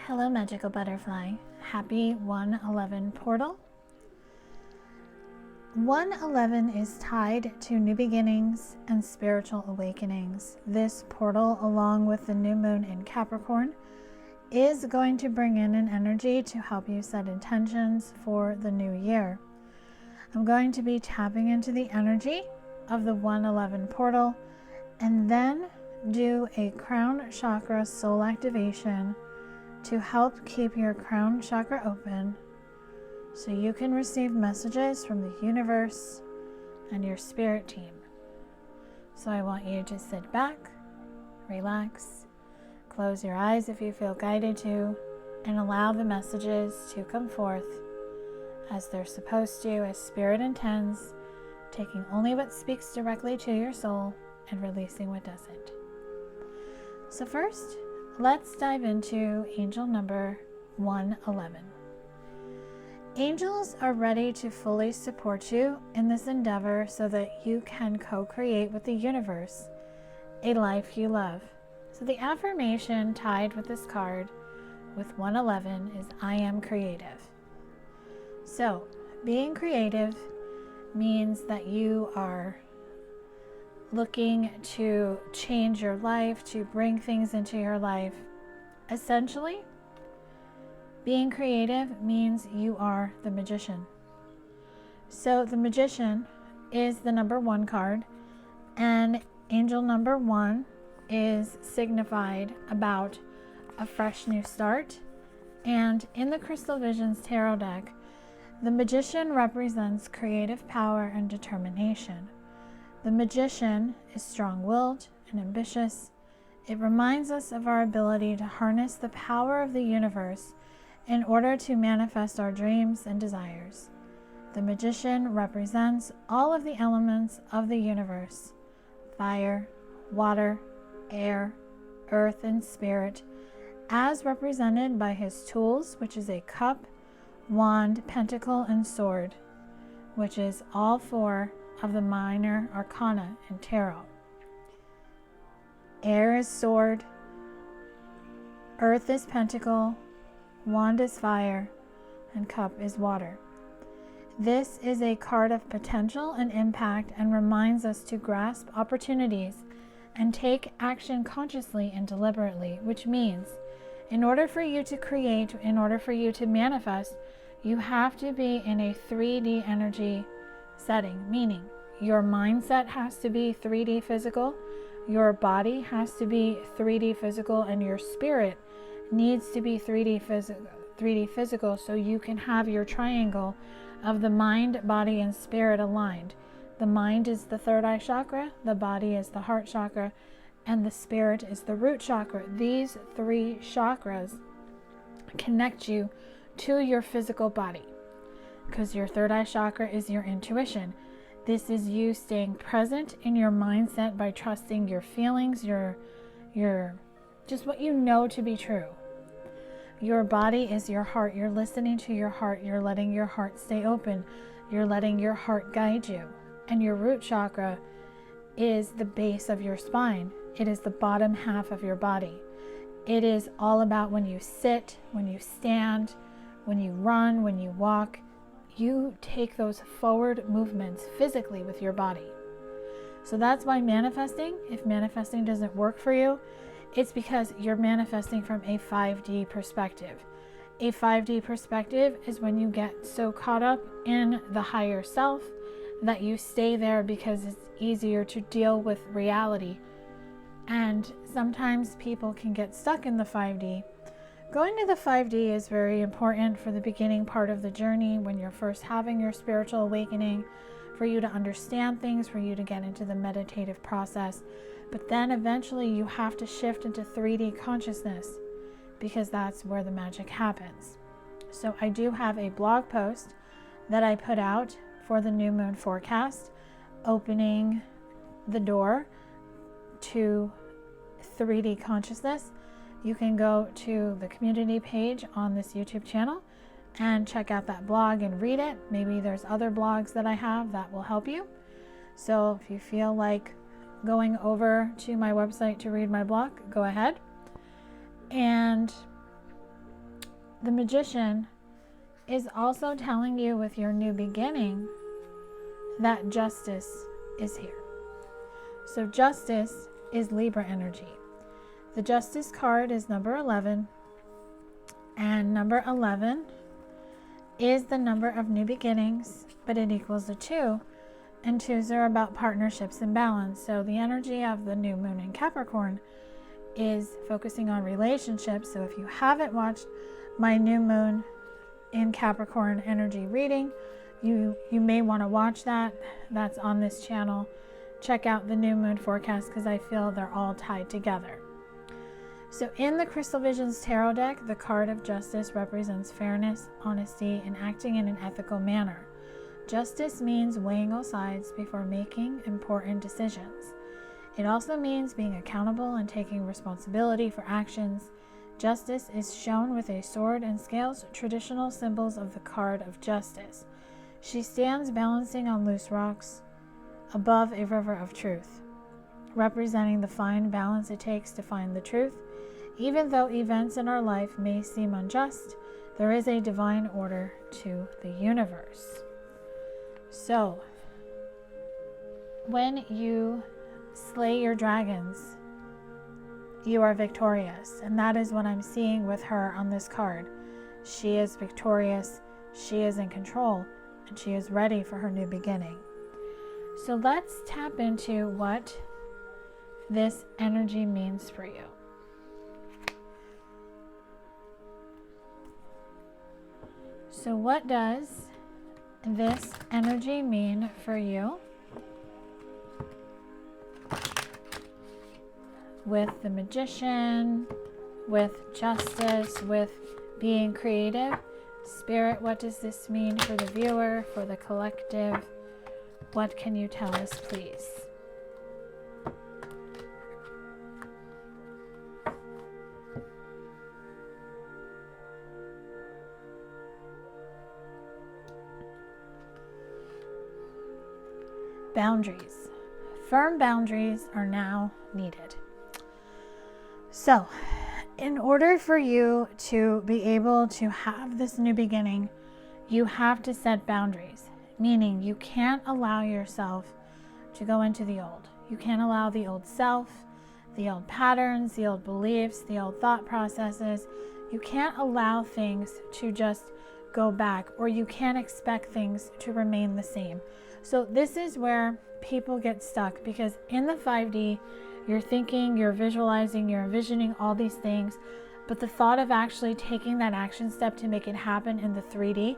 Hello, magical butterfly. Happy 111 portal. 111 is tied to new beginnings and spiritual awakenings. This portal, along with the new moon in Capricorn, is going to bring in an energy to help you set intentions for the new year. I'm going to be tapping into the energy of the 111 portal and then do a crown chakra soul activation to help keep your crown chakra open so you can receive messages from the universe and your spirit team. So I want you to sit back, relax, close your eyes if you feel guided to, and allow the messages to come forth as they're supposed to, as spirit intends, taking only what speaks directly to your soul and releasing what doesn't. So first, let's dive into angel number 111. Angels are ready to fully support you in this endeavor so that you can co-create with the universe a life you love. So the affirmation tied with this card with 111 is I am creative. So being creative means that you are looking to change your life, to bring things into your life. Essentially, being creative means you are the magician. So the magician is the number 1 card, and angel number 1 is signified about a fresh new start. And in the Crystal Visions Tarot deck, the magician represents creative power and determination. The magician is strong-willed and ambitious. It reminds us of our ability to harness the power of the universe in order to manifest our dreams and desires. The magician represents all of the elements of the universe: fire, water, air, earth, and spirit, as represented by his tools, which is a cup, wand, pentacle, and sword, which is all 4 of the minor arcana in tarot. Air is sword, earth is pentacle, wand is fire, and cup is water. This is a card of potential and impact and reminds us to grasp opportunities and take action consciously and deliberately, which means in order for you to create, in order for you to manifest, you have to be in a 3D energy setting, meaning your mindset has to be 3D physical, your body has to be 3D physical, and your spirit needs to be 3D physical so you can have your triangle of the mind, body, and spirit aligned. The mind is the third eye chakra, the body is the heart chakra, and the spirit is the root chakra. These 3 chakras connect you to your physical body because your third eye chakra is your intuition. This is you staying present in your mindset by trusting your feelings, your just what you know to be true. Your body is your heart. You're listening to your heart. You're letting your heart stay open. You're letting your heart guide you. And your root chakra is the base of your spine. It is the bottom half of your body. It is all about when you sit, when you stand, when you run, when you walk, you take those forward movements physically with your body. So that's why manifesting, if manifesting doesn't work for you, it's because you're manifesting from a 5D perspective. A 5D perspective is when you get so caught up in the higher self that you stay there because it's easier to deal with reality. And sometimes people can get stuck in the 5D. Going to the 5D is very important for the beginning part of the journey when you're first having your spiritual awakening, for you to understand things, for you to get into the meditative process. But then eventually you have to shift into 3D consciousness because that's where the magic happens. So I do have a blog post that I put out for the new moon forecast, opening the door to 3D consciousness. You can go to the community page on this YouTube channel and check out that blog and read it. Maybe there's other blogs that I have that will help you. So if you feel like going over to my website to read my blog, go ahead. And the Magician is also telling you with your new beginning that justice is here. So justice is Libra energy. The Justice card is number 11, and number 11 is the number of new beginnings, but it equals a 2, and 2s are about partnerships and balance. So the energy of the new moon in Capricorn is focusing on relationships. So if you haven't watched my new moon in Capricorn energy reading, you may want to watch that. That's on this channel. Check out the new moon forecast because I feel they're all tied together. So in the Crystal Visions Tarot deck, the card of Justice represents fairness, honesty, and acting in an ethical manner. Justice means weighing all sides before making important decisions. It also means being accountable and taking responsibility for actions. Justice is shown with a sword and scales, traditional symbols of the card of Justice. She stands balancing on loose rocks above a river of truth, representing the fine balance it takes to find the truth. Even though events in our life may seem unjust, there is a divine order to the universe. So, when you slay your dragons, you are victorious. And that is what I'm seeing with her on this card. She is victorious, she is in control, and she is ready for her new beginning. So let's tap into what this energy means for you. So what does this energy mean for you with the Magician, with Justice, with being creative? Spirit, what does this mean for the viewer, for the collective? What can you tell us, please? Boundaries. Firm boundaries are now needed. So, in order for you to be able to have this new beginning, you have to set boundaries, meaning you can't allow yourself to go into the old. You can't allow the old self, the old patterns, the old beliefs, the old thought processes. You can't allow things to just go back, or you can't expect things to remain the same. So this is where people get stuck, because in the 5D, you're thinking, you're visualizing, you're envisioning all these things, but the thought of actually taking that action step to make it happen in the 3D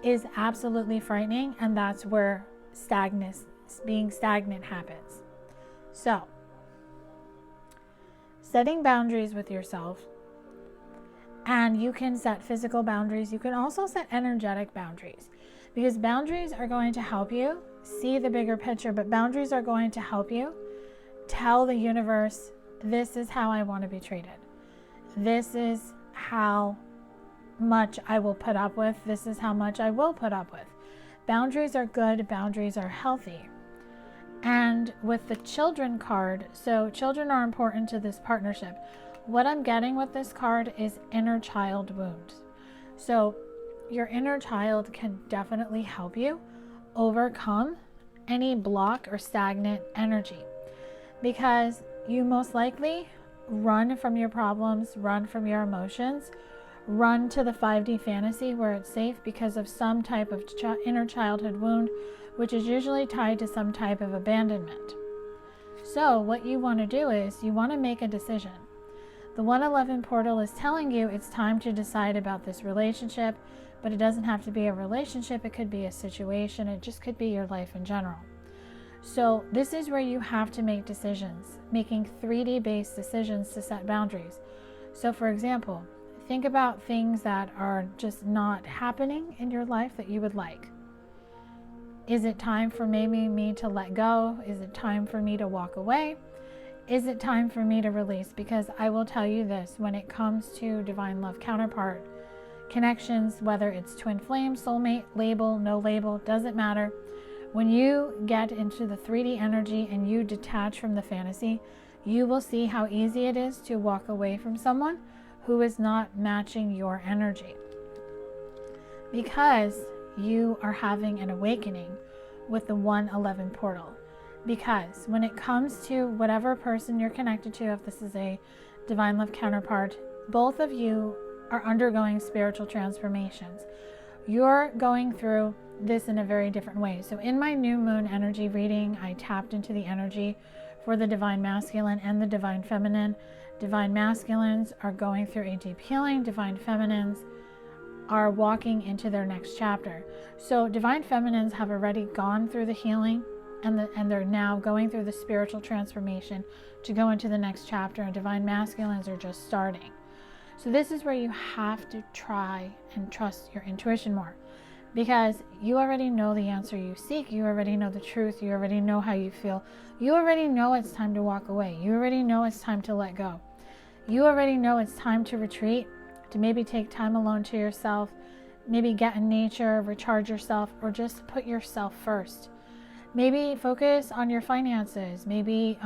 is absolutely frightening, and that's where being stagnant happens. So, setting boundaries with yourself, and you can set physical boundaries. You can also set energetic boundaries, because boundaries are going to help you see the bigger picture, but boundaries are going to help you tell the universe, this is how I want to be treated. This is how much I will put up with. This is how much I will put up with. Boundaries are good. Boundaries are healthy. And with the Children card, so children are important to this partnership. What I'm getting with this card is inner child wounds. So your inner child can definitely help you overcome any block or stagnant energy, because you most likely run from your problems, run from your emotions, run to the 5D fantasy where it's safe because of some type of inner childhood wound, which is usually tied to some type of abandonment. So what you want to do is you want to make a decision. The 111 portal is telling you it's time to decide about this relationship, but it doesn't have to be a relationship. It could be a situation. It just could be your life in general. So this is where you have to make decisions, making 3D based decisions to set boundaries. So for example, think about things that are just not happening in your life that you would like. Is it time for maybe me to let go? Is it time for me to walk away? Is it time for me to release? Because I will tell you this, when it comes to divine love counterpart connections, whether it's twin flame, soulmate, label, no label, doesn't matter. When you get into the 3D energy and you detach from the fantasy, you will see how easy it is to walk away from someone who is not matching your energy. because you are having an awakening with the 111 portal. Because when it comes to whatever person you're connected to, if this is a divine love counterpart, both of you are undergoing spiritual transformations. You're going through this in a very different way. So in my new moon energy reading, I tapped into the energy for the divine masculine and the divine feminine. Divine masculines are going through a deep healing. Divine feminines are walking into their next chapter. So divine feminines have already gone through the healing and they're now going through the spiritual transformation to go into the next chapter, and divine masculines are just starting. So this is where you have to try and trust your intuition more, because you already know the answer you seek. You already know the truth. You already know how you feel. You already know it's time to walk away. You already know it's time to let go. You already know it's time to retreat, to maybe take time alone to yourself, maybe get in nature, recharge yourself, or just put yourself first. Maybe focus on your finances. Maybe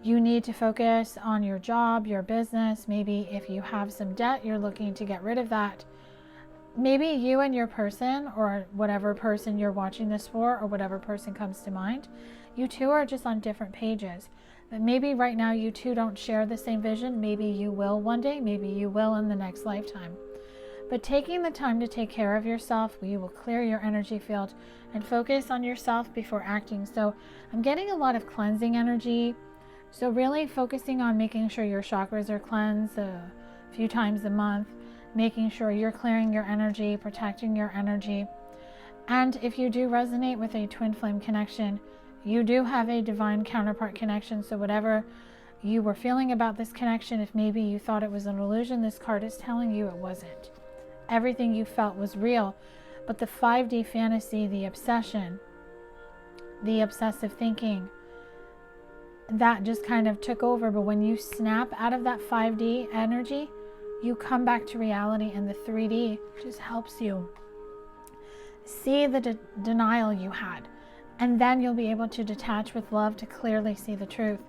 you need to focus on your job, your business. Maybe if you have some debt, you're looking to get rid of that. Maybe you and your person, or whatever person you're watching this for, or whatever person comes to mind, you two are just on different pages. But maybe right now you two don't share the same vision. Maybe you will one day. Maybe you will in the next lifetime. But taking the time to take care of yourself, you will clear your energy field and focus on yourself before acting. So I'm getting a lot of cleansing energy. So really focusing on making sure your chakras are cleansed a few times a month, making sure you're clearing your energy, protecting your energy. And if you do resonate with a twin flame connection, you do have a divine counterpart connection. So whatever you were feeling about this connection, if maybe you thought it was an illusion, this card is telling you it wasn't. Everything you felt was real. But the 5D fantasy, the obsession, the obsessive thinking, that just kind of took over. But when you snap out of that 5D energy, you come back to reality, and the 3D just helps you see the denial you had. And then you'll be able to detach with love to clearly see the truth.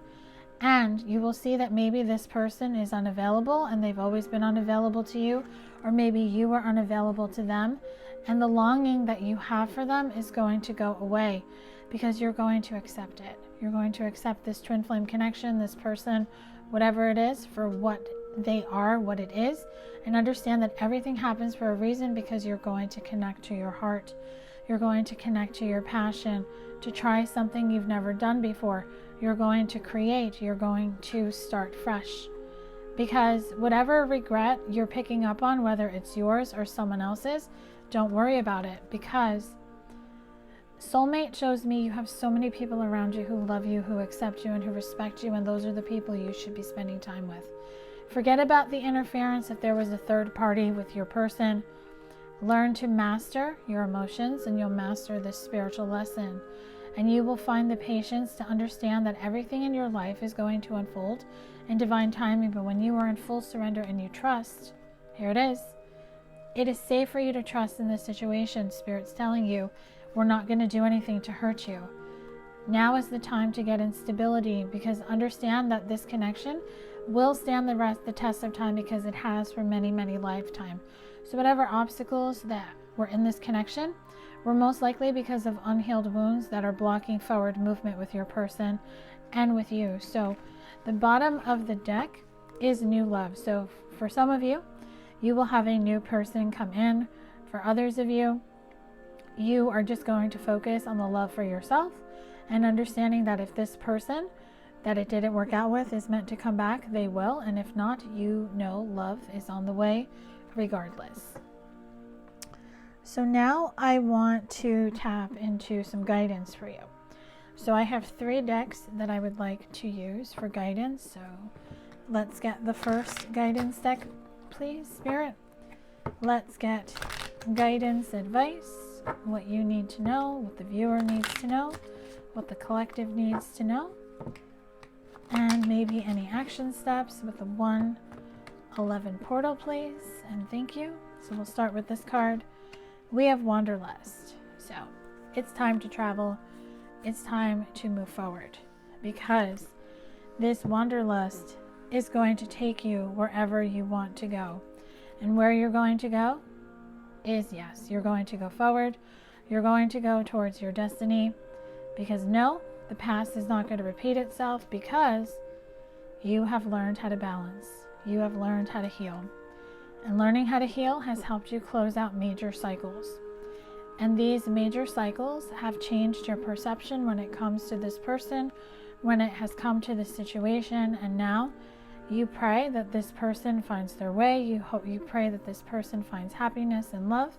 And you will see that maybe this person is unavailable and they've always been unavailable to you, or maybe you were unavailable to them. And the longing that you have for them is going to go away because you're going to accept it. You're going to accept this twin flame connection, this person, whatever it is, for what they are, what it is, and understand that everything happens for a reason, because you're going to connect to your heart. You're going to connect to your passion, to try something you've never done before. You're going to create. You're going to start fresh. Because whatever regret you're picking up on, whether it's yours or someone else's, don't worry about it, because soulmate shows me you have so many people around you who love you, who accept you, and who respect you, and those are the people you should be spending time with. Forget about the interference if there was a third party with your person. Learn to master your emotions, and you'll master this spiritual lesson. And you will find the patience to understand that everything in your life is going to unfold in divine timing. But when you are in full surrender and you trust, here it is. It is safe for you to trust in this situation. Spirit's telling you, we're not going to do anything to hurt you. Now is the time to get in stability, because understand that this connection will stand the test of time, because it has for many, many lifetimes. So whatever obstacles that were in this connection were most likely because of unhealed wounds that are blocking forward movement with your person and with you. So the bottom of the deck is new love. So for some of you, you will have a new person come in. For others of you, you are just going to focus on the love for yourself and understanding that if this person that it didn't work out with is meant to come back, they will. And if not, you know love is on the way regardless. So now I want to tap into some guidance for you. So I have 3 decks that I would like to use for guidance. So let's get the first guidance deck, please, Spirit. Let's get guidance advice, what you need to know, what the viewer needs to know, what the collective needs to know, and maybe any action steps with the 111 portal, please, and thank you. So we'll start with this card. We have Wanderlust. So it's time to travel. It's time to move forward, because this Wanderlust is going to take you wherever you want to go. And where you're going to go, is yes. You're going to go forward. You're going to go towards your destiny, because no, the past is not going to repeat itself, because you have learned how to balance. You have learned how to heal. And learning how to heal has helped you close out major cycles. And these major cycles have changed your perception when it comes to this person, when it has come to this situation. And now you pray that this person finds their way. You pray that this person finds happiness and love.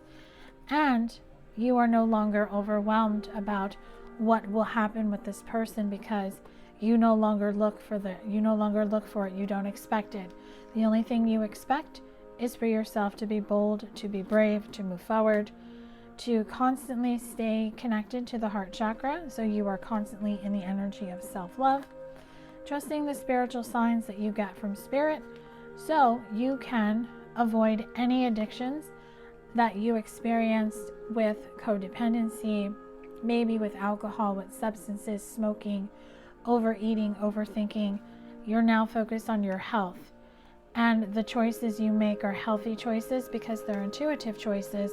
And you are no longer overwhelmed about what will happen with this person, because you no longer look for it. You don't expect it. The only thing you expect is for yourself to be bold, to be brave, to move forward, to constantly stay connected to the heart chakra. So you are constantly in the energy of self-love, trusting the spiritual signs that you get from spirit, so you can avoid any addictions that you experienced with codependency, maybe with alcohol, with substances, smoking, overeating, overthinking. You're now focused on your health. And the choices you make are healthy choices, because they're intuitive choices,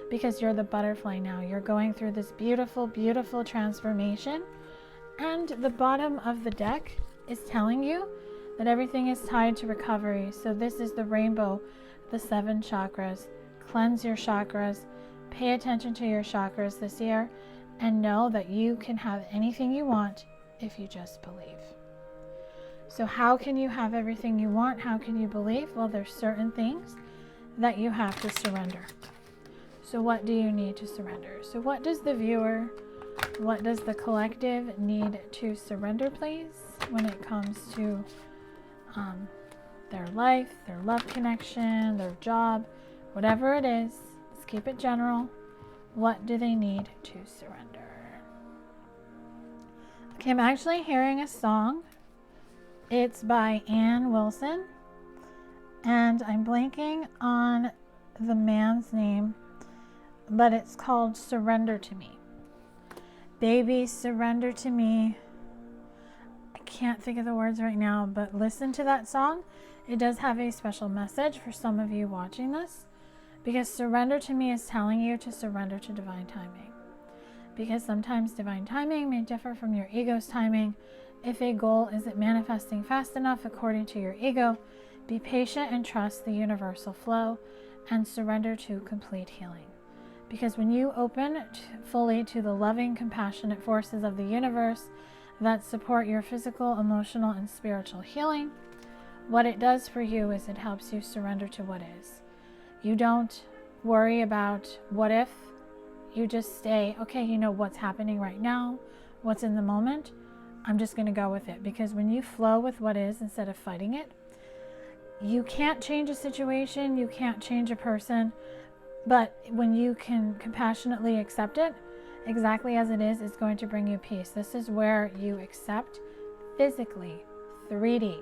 because you're the butterfly now. You're going through this beautiful, beautiful transformation. And the bottom of the deck is telling you that everything is tied to recovery. So this is the rainbow, the 7 chakras. Cleanse your chakras. Pay attention to your chakras this year, and know that you can have anything you want if you just believe. So how can you have everything you want? How can you believe? Well, there's certain things that you have to surrender. So what do you need to surrender? So what does the viewer, what does the collective need to surrender, please, when it comes to their life, their love connection, their job, whatever it is? Let's keep it general. What do they need to surrender? Okay, I'm actually hearing a song. It's by Ann Wilson, and I'm blanking on the man's name, but it's called Surrender to Me. Baby, surrender to me. I can't think of the words right now, but listen to that song. It does have a special message for some of you watching this, because surrender to me is telling you to surrender to divine timing. Because sometimes divine timing may differ from your ego's timing. If a goal isn't manifesting fast enough according to your ego, be patient and trust the universal flow, and surrender to complete healing. Because when you open fully to the loving, compassionate forces of the universe that support your physical, emotional, and spiritual healing, what it does for you is it helps you surrender to what is. You don't worry about what if. You just stay, okay, you know what's happening right now, what's in the moment. I'm just going to go with it. Because when you flow with what is instead of fighting it, you can't change a situation, you can't change a person, but when you can compassionately accept it exactly as it is, it's going to bring you peace. This is where you accept physically, 3D,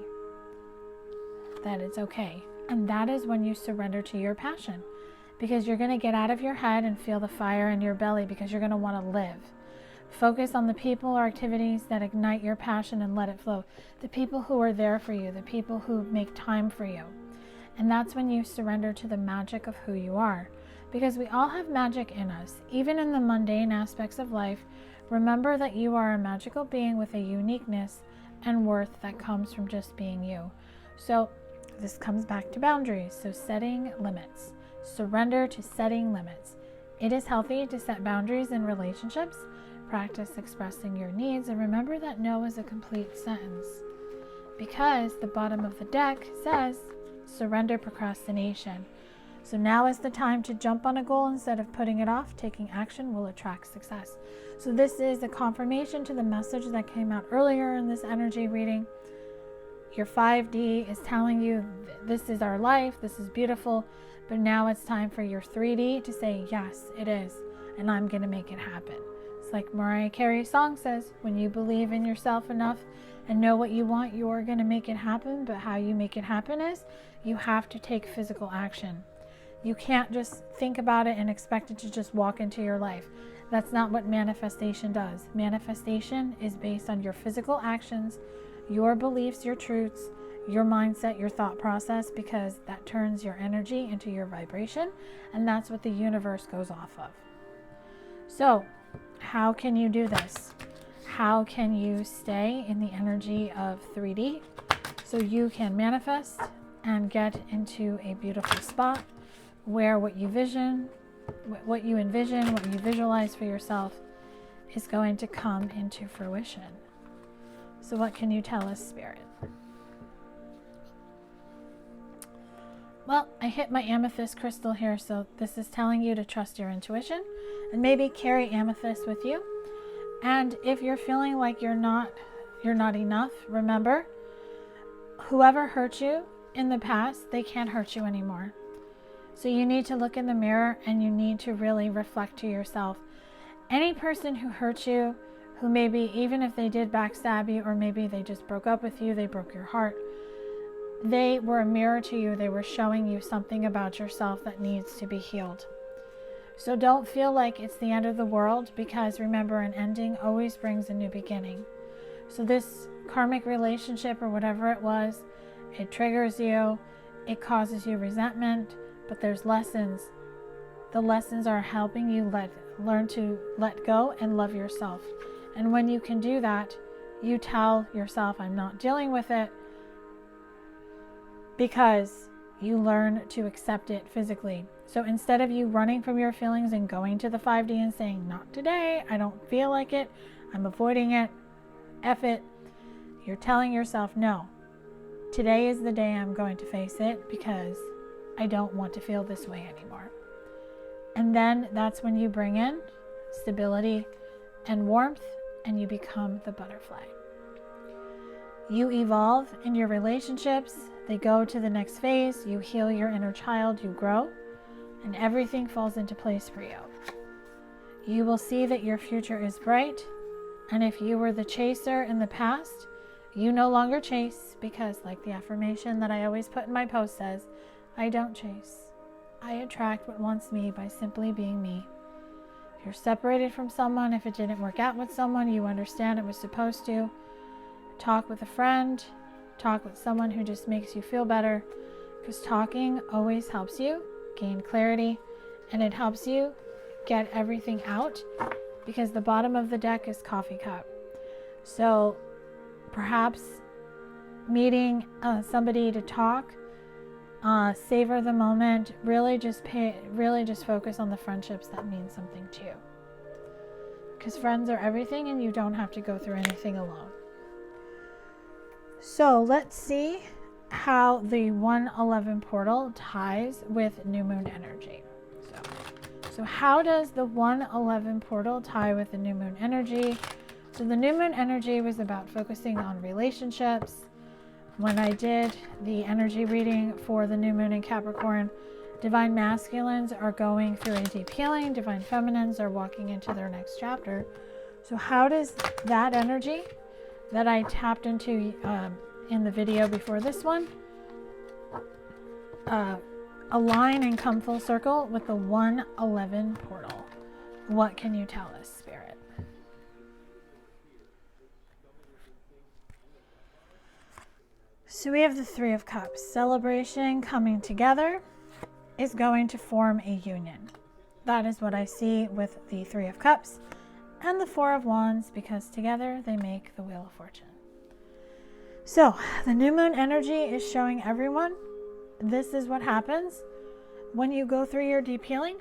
that it's okay. And that is when you surrender to your passion, because you're going to get out of your head and feel the fire in your belly, because you're going to want to live. Focus on the people or activities that ignite your passion and let it flow. The people who are there for you, the people who make time for you. And that's when you surrender to the magic of who you are. Because we all have magic in us. Even in the mundane aspects of life, remember that you are a magical being with a uniqueness and worth that comes from just being you. So this comes back to boundaries. So setting limits. Surrender to setting limits. It is healthy to set boundaries in relationships. Practice expressing your needs, and remember that no is a complete sentence, because the bottom of the deck says surrender procrastination. So now is the time to jump on a goal instead of putting it off. Taking action will attract success. So this is a confirmation to the message that came out earlier in this energy reading. Your 5D is telling you this is our life, this is beautiful, but now it's time for your 3D to say yes, it is, and I'm going to make it happen. Like Mariah Carey's song says, when you believe in yourself enough and know what you want, you're going to make it happen. But how you make it happen is you have to take physical action. You can't just think about it and expect it to just walk into your life. That's not what manifestation does. Manifestation is based on your physical actions, your beliefs, your truths, your mindset, your thought process, because that turns your energy into your vibration, and that's what the universe goes off of. So, how can you do this? How can you stay in the energy of 3D so you can manifest and get into a beautiful spot where what you envision, what you visualize for yourself is going to come into fruition? So what can you tell us, Spirit? Well, I hit my amethyst crystal here, so this is telling you to trust your intuition and maybe carry amethyst with you. And if you're feeling like you're not enough, remember, whoever hurt you in the past, they can't hurt you anymore. So you need to look in the mirror and you need to really reflect to yourself. Any person who hurt you, who maybe, even if they did backstab you, or maybe they just broke up with you, they broke your heart, they were a mirror to you. They were showing you something about yourself that needs to be healed. So don't feel like it's the end of the world, because remember, an ending always brings a new beginning. So this karmic relationship or whatever it was, it triggers you, it causes you resentment, but there's lessons. The lessons are helping you learn to let go and love yourself. And when you can do that, you tell yourself, I'm not dealing with it, because you learn to accept it physically. So instead of you running from your feelings and going to the 5D and saying, not today, I don't feel like it, I'm avoiding it, F it, you're telling yourself, no, today is the day I'm going to face it, because I don't want to feel this way anymore. And then that's when you bring in stability and warmth, and you become the butterfly. You evolve in your relationships. They go to the next phase. You heal your inner child. You grow, and everything falls into place for you. You will see that your future is bright. And if you were the chaser in the past, you no longer chase, because like the affirmation that I always put in my post says, I don't chase. I attract what wants me by simply being me. If you're separated from someone, if it didn't work out with someone, you understand it was supposed to. Talk with a friend. Talk with someone who just makes you feel better, because talking always helps you gain clarity, and it helps you get everything out, because the bottom of the deck is coffee cup. So perhaps meeting somebody to talk, savor the moment, really just focus on the friendships that mean something to you, because friends are everything, and you don't have to go through anything alone. So let's see how the 111 portal ties with new moon energy. So how does the 111 portal tie with the new moon energy? So the new moon energy was about focusing on relationships. When I did the energy reading for the new moon in Capricorn, divine masculines are going through a deep healing. Divine feminines are walking into their next chapter. So how does that energy that I tapped into in the video before this one align and come full circle with the 111 portal? What can you tell us, Spirit? So we have the Three of Cups. Celebration, coming together, is going to form a union. That is what I see with the Three of Cups and the Four of Wands, because together they make the Wheel of Fortune. So the new moon energy is showing everyone this is what happens when you go through your deep healing,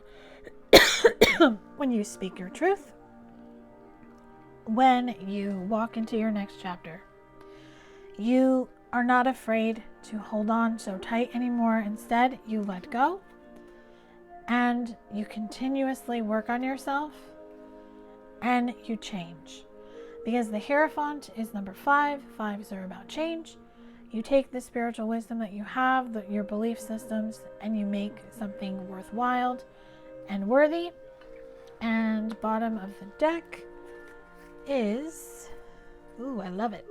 when you speak your truth, when you walk into your next chapter. You are not afraid to hold on so tight anymore. Instead, you let go and you continuously work on yourself, and you change. Because the Hierophant is number 5. 5s are about change. You take the spiritual wisdom that you have, your belief systems, and you make something worthwhile and worthy. And bottom of the deck is, ooh, I love it,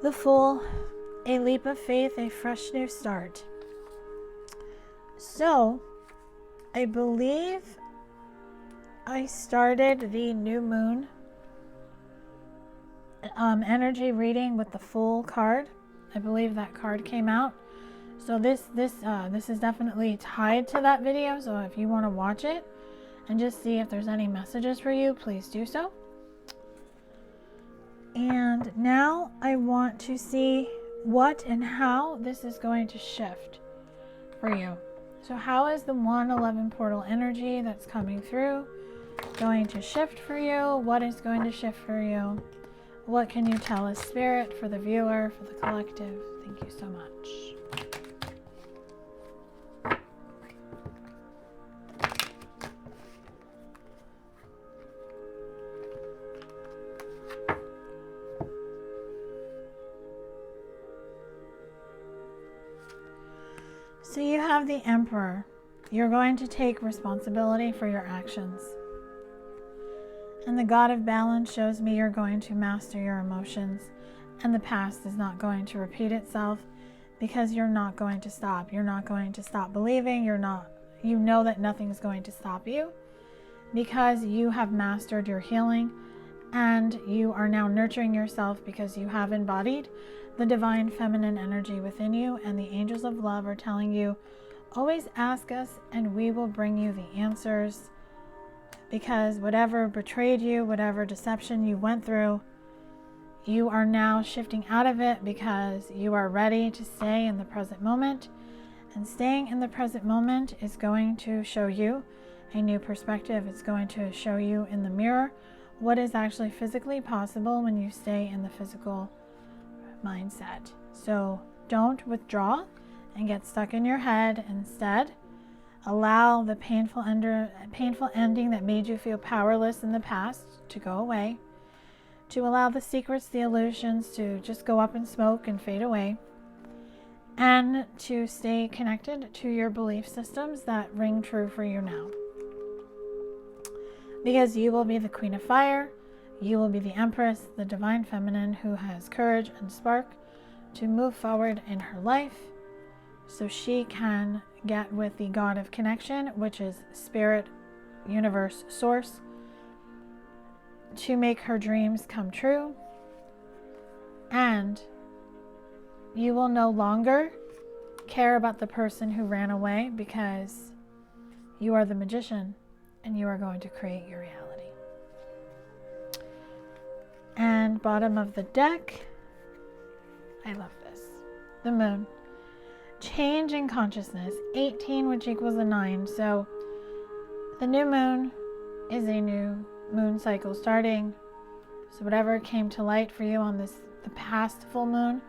the Fool, a leap of faith, a fresh new start. So I believe I started the new moon energy reading with the full card. I believe that card came out. So this is definitely tied to that video. So if you want to watch it and just see if there's any messages for you, please do so. And now I want to see what and how this is going to shift for you. So how is the 111 portal energy that's coming through going to shift for you? What is going to shift for you? What can you tell us, Spirit, for the viewer, for the collective? Thank you so much. So you have the Emperor. You're going to take responsibility for your actions. And the God of Balance shows me you're going to master your emotions, and the past is not going to repeat itself because you're not going to stop. You're not going to stop believing. You know that nothing's going to stop you because you have mastered your healing, and you are now nurturing yourself because you have embodied the divine feminine energy within you, and the angels of love are telling you, always ask us and we will bring you the answers. Because whatever betrayed you, whatever deception you went through, you are now shifting out of it because you are ready to stay in the present moment. And staying in the present moment is going to show you a new perspective. It's going to show you in the mirror what is actually physically possible when you stay in the physical mindset. So don't withdraw and get stuck in your head. Instead, allow the painful ending that made you feel powerless in the past to go away, to allow the secrets, the illusions to just go up in smoke and fade away, and to stay connected to your belief systems that ring true for you now. Because you will be the Queen of Fire, you will be the Empress, the Divine Feminine who has courage and spark to move forward in her life, so she can get with the God of Connection, which is Spirit, Universe, Source, to make her dreams come true. And you will no longer care about the person who ran away because you are the magician and you are going to create your reality. And bottom of the deck, I love this, the Moon. Change in consciousness, 18, which equals a 9. So the new moon is a new moon cycle starting. So whatever came to light for you on the past full moon,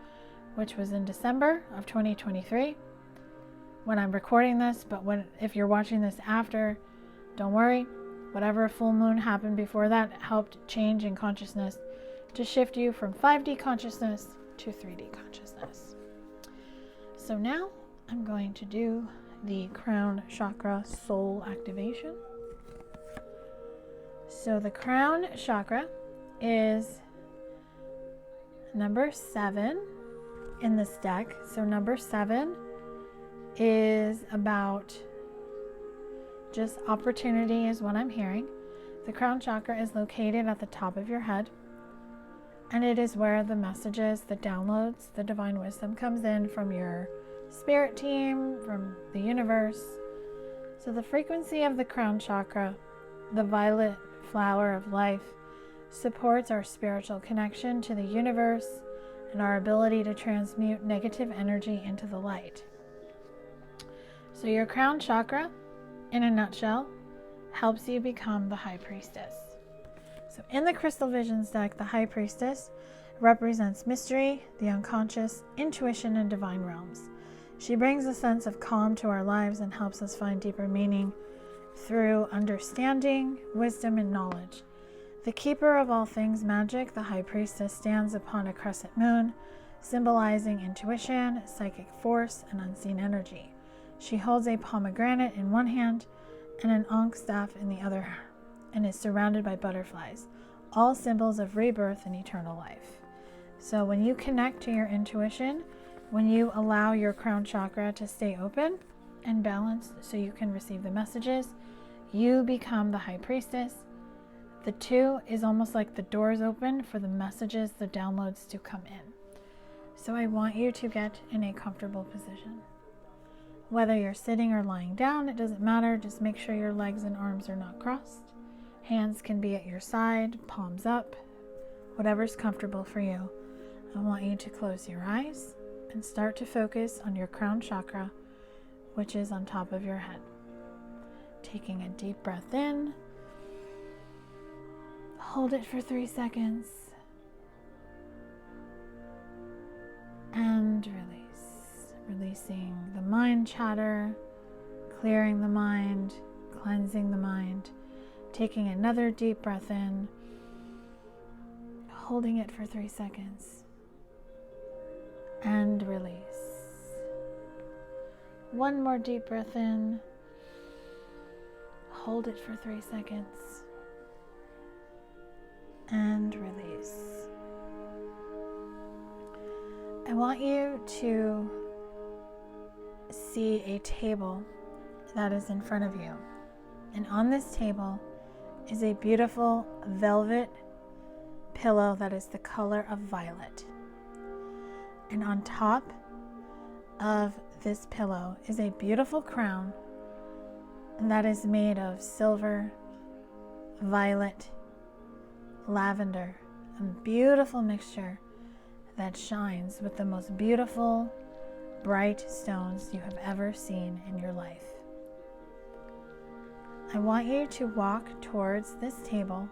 which was in December of 2023, when I'm recording this, but if you're watching this after, don't worry. Whatever full moon happened before that helped change in consciousness to shift you from 5D consciousness to 3D consciousness. So now I'm going to do the crown chakra soul activation. So the crown chakra is number 7 in this deck. So number 7 is about just opportunity is what I'm hearing. The crown chakra is located at the top of your head. And it is where the messages, the downloads, the divine wisdom comes in from your spirit team, from the universe. So the frequency of the crown chakra, the violet flower of life, supports our spiritual connection to the universe and our ability to transmute negative energy into the light. So your crown chakra, in a nutshell, helps you become the high priestess. So in the Crystal Visions deck, the High Priestess represents mystery, the unconscious, intuition, and divine realms. She brings a sense of calm to our lives and helps us find deeper meaning through understanding, wisdom, and knowledge. The keeper of all things magic, the High Priestess stands upon a crescent moon, symbolizing intuition, psychic force, and unseen energy. She holds a pomegranate in one hand and an ankh staff in the other hand, and is surrounded by butterflies, all symbols of rebirth and eternal life. So when you connect to your intuition, when you allow your crown chakra to stay open and balanced so you can receive the messages, you become the high priestess. The 2 is almost like the doors open for the messages, the downloads to come in. So I want you to get in a comfortable position. Whether you're sitting or lying down, it doesn't matter. Just make sure your legs and arms are not crossed. Hands can be at your side, palms up, whatever's comfortable for you. I want you to close your eyes and start to focus on your crown chakra, which is on top of your head. Taking a deep breath in, hold it for 3 seconds, and release. Releasing the mind chatter, clearing the mind, cleansing the mind. Taking another deep breath in, holding it for 3 seconds, and release. One more deep breath in, hold it for 3 seconds, and release. I want you to see a table that is in front of you. And on this table is a beautiful velvet pillow that is the color of violet. And on top of this pillow is a beautiful crown that is made of silver, violet, lavender, a beautiful mixture that shines with the most beautiful, bright stones you have ever seen in your life. I want you to walk towards this table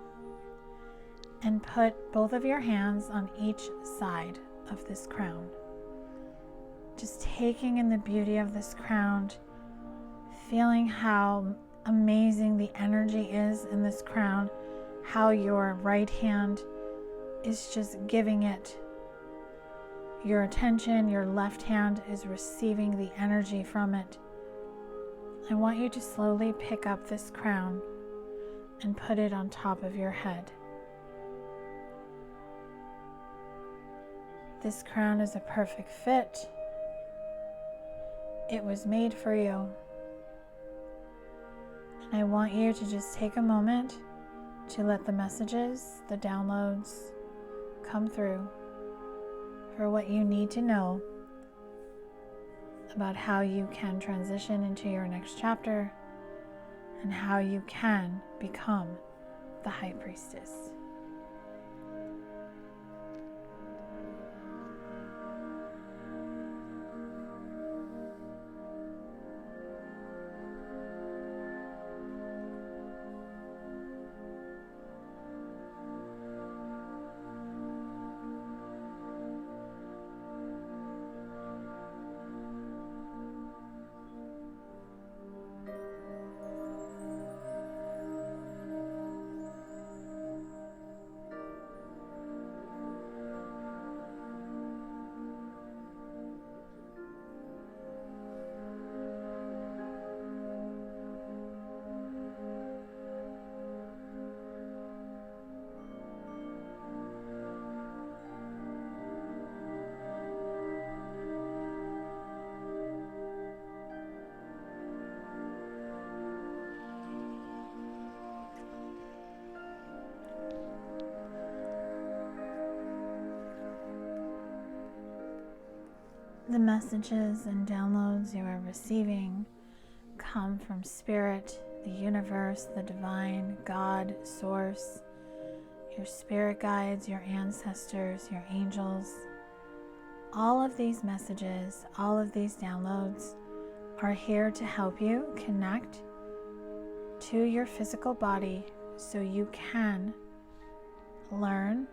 and put both of your hands on each side of this crown. Just taking in the beauty of this crown, feeling how amazing the energy is in this crown, how your right hand is just giving it your attention, your left hand is receiving the energy from it. I want you to slowly pick up this crown and put it on top of your head. This crown is a perfect fit. It was made for you. And I want you to just take a moment to let the messages, the downloads come through for what you need to know about how you can transition into your next chapter and how you can become the High Priestess. The messages and downloads you are receiving come from Spirit, the universe, the divine, God, Source, your spirit guides, your ancestors, your angels. All of these messages, all of these downloads are here to help you connect to your physical body so you can learn,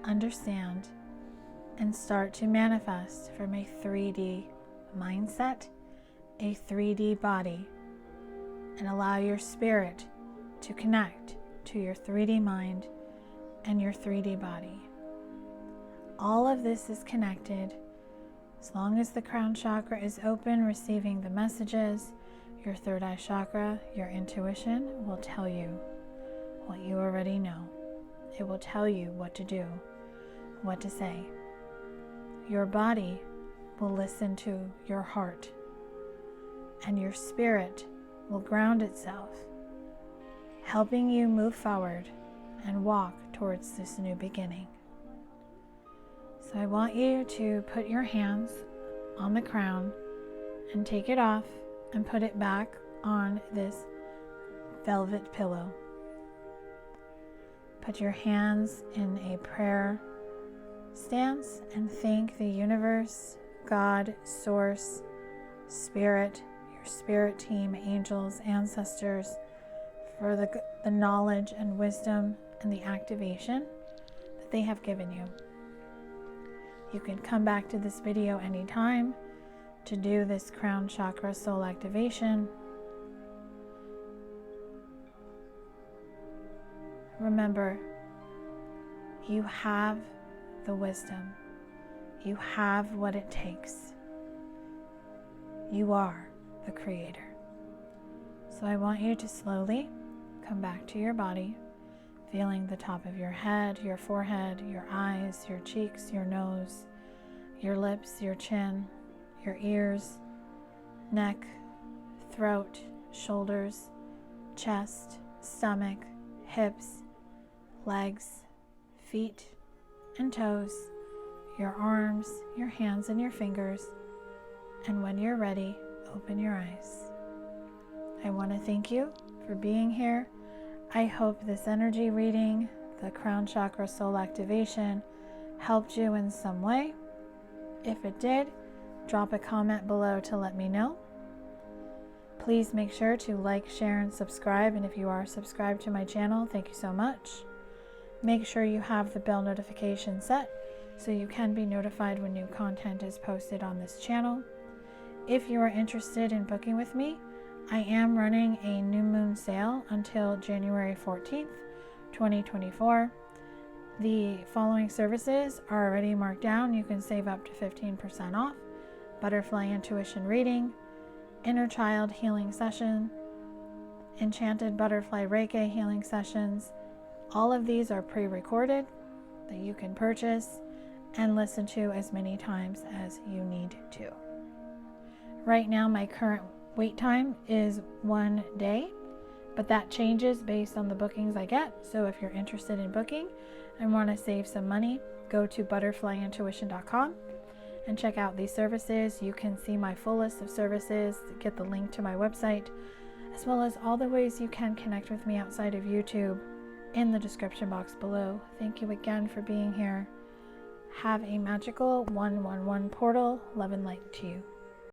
understand, and start to manifest from a 3D mindset, a 3D body, and allow your spirit to connect to your 3D mind and your 3D body. All of this is connected. As long as the crown chakra is open, receiving the messages, your third eye chakra, your intuition will tell you what you already know. It will tell you what to do, what to say. Your body will listen to your heart, and your spirit will ground itself, helping you move forward and walk towards this new beginning. So I want you to put your hands on the crown and take it off and put it back on this velvet pillow. Put your hands in a prayer stance and thank the universe, God, Source, Spirit, your spirit team, angels, ancestors, for the knowledge and wisdom and the activation that they have given you. You can come back to this video anytime to do this crown chakra soul activation. Remember, you have the wisdom. You have what it takes. You are the creator. So I want you to slowly come back to your body, feeling the top of your head, your forehead, your eyes, your cheeks, your nose, your lips, your chin, your ears, neck, throat, shoulders, chest, stomach, hips, legs, feet, and toes, your arms, your hands, and your fingers. And when you're ready, open your eyes. I want to thank you for being here. I hope this energy reading, the crown chakra soul activation, helped you in some way. If it did, drop a comment below to let me know. Please make sure to like, share, and subscribe. And if you are subscribed to my channel, thank you so much. Make sure you have the bell notification set so you can be notified when new content is posted on this channel. If you are interested in booking with me, I am running a new moon sale until January 14th, 2024. The following services are already marked down. You can save up to 15% off: Butterfly Intuition Reading, Inner Child Healing Session, Enchanted Butterfly Reiki Healing Sessions. All of these are pre-recorded that you can purchase and listen to as many times as you need to. Right now, my current wait time is 1 day, but that changes based on the bookings I get. So if you're interested in booking and want to save some money, go to butterflyintuition.com and check out these services. You can see my full list of services, get the link to my website, as well as all the ways you can connect with me outside of YouTube in the description box below. Thank you again for being here. Have a magical 111 portal. Love and light to you.